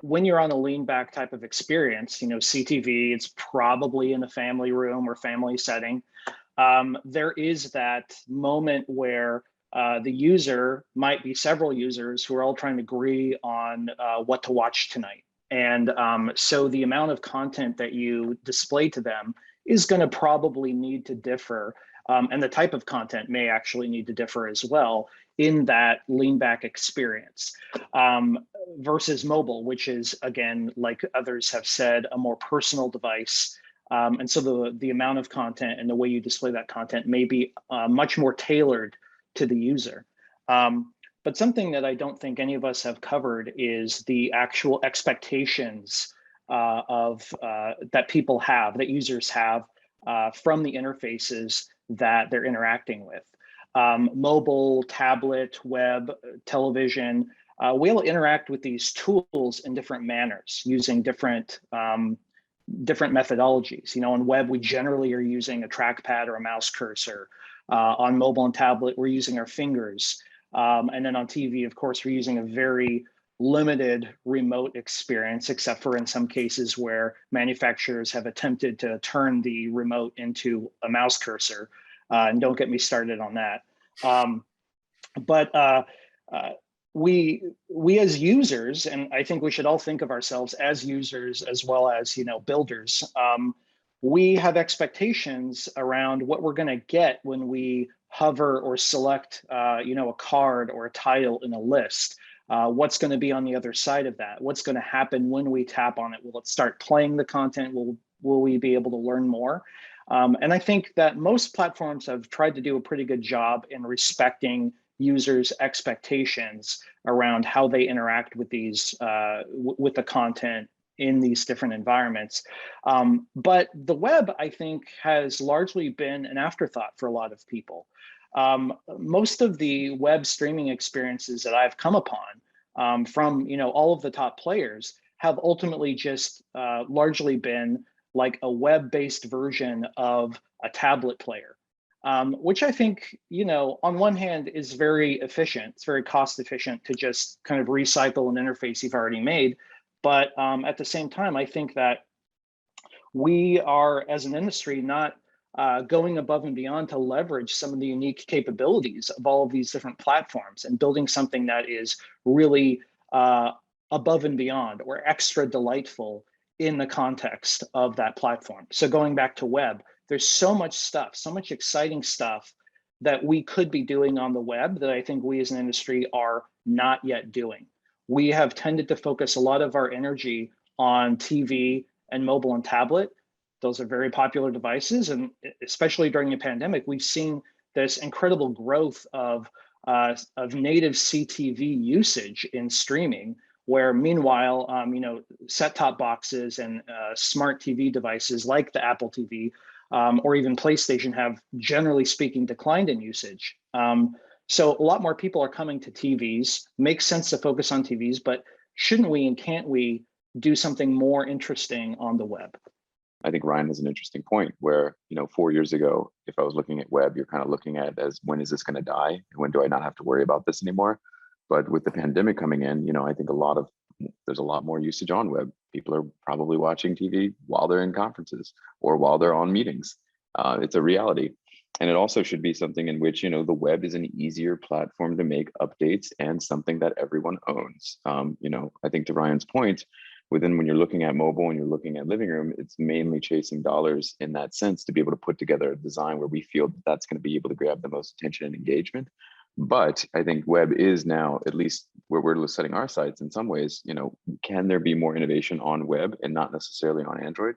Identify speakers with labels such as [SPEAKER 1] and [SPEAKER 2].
[SPEAKER 1] when you're on a lean back type of experience, CTV, it's probably in a family room or family setting. There is that moment where the user might be several users who are all trying to agree on what to watch tonight. And so the amount of content that you display to them is going to probably need to differ. And the type of content may actually need to differ as well in that lean back experience versus mobile, which is, again, like others have said, a more personal device. And so the amount of content and the way you display that content may be much more tailored to the user. But something that I don't think any of us have covered is the actual expectations that people have, that users have from the interfaces that they're interacting with. Mobile, tablet, web, television, we all interact with these tools in different manners using different methodologies. On web, we generally are using a trackpad or a mouse cursor. On mobile and tablet, we're using our fingers. And then on TV, of course, we're using a very limited remote experience, except for in some cases where manufacturers have attempted to turn the remote into a mouse cursor. And don't get me started on that. But we as users, and I think we should all think of ourselves as users as well as builders, we have expectations around what we're going to get when we hover or select a card or a title in a list. What's going to be on the other side of that? What's going to happen when we tap on it? Will it start playing the content? Will we be able to learn more? And I think that most platforms have tried to do a pretty good job in respecting users' expectations around how they interact with these with the content in these different environments. But the web, I think, has largely been an afterthought for a lot of people. Most of the web streaming experiences that I've come upon from all of the top players have ultimately just largely been like a web-based version of a tablet player, which I think, on one hand is very efficient. It's very cost efficient to just kind of recycle an interface you've already made. But at the same time, I think that we are, as an industry, not going above and beyond to leverage some of the unique capabilities of all of these different platforms and building something that is really above and beyond or extra delightful in the context of that platform. So going back to web, there's so much stuff, so much exciting stuff that we could be doing on the web that I think we as an industry are not yet doing. We have tended to focus a lot of our energy on TV and mobile and tablet. Those are very popular devices. And especially during the pandemic, we've seen this incredible growth of native CTV usage in streaming, where meanwhile, set-top boxes and smart TV devices like the Apple TV or even PlayStation have, generally speaking, declined in usage. So a lot more people are coming to TVs. Makes sense to focus on TVs, but shouldn't we and can't we do something more interesting on the web?
[SPEAKER 2] I think Ryan has an interesting point where, 4 years ago, if I was looking at web, you're kind of looking at it as, when is this going to die? When do I not have to worry about this anymore? But with the pandemic coming in, I think there's a lot more usage on web. People are probably watching TV while they're in conferences or while they're on meetings. It's a reality. And it also should be something in which, the web is an easier platform to make updates and something that everyone owns. I think to Ryan's point, when you're looking at mobile and you're looking at living room, it's mainly chasing dollars in that sense to be able to put together a design where we feel that that's going to be able to grab the most attention and engagement. But I think web is now, at least where we're setting our sights in some ways, can there be more innovation on web and not necessarily on Android?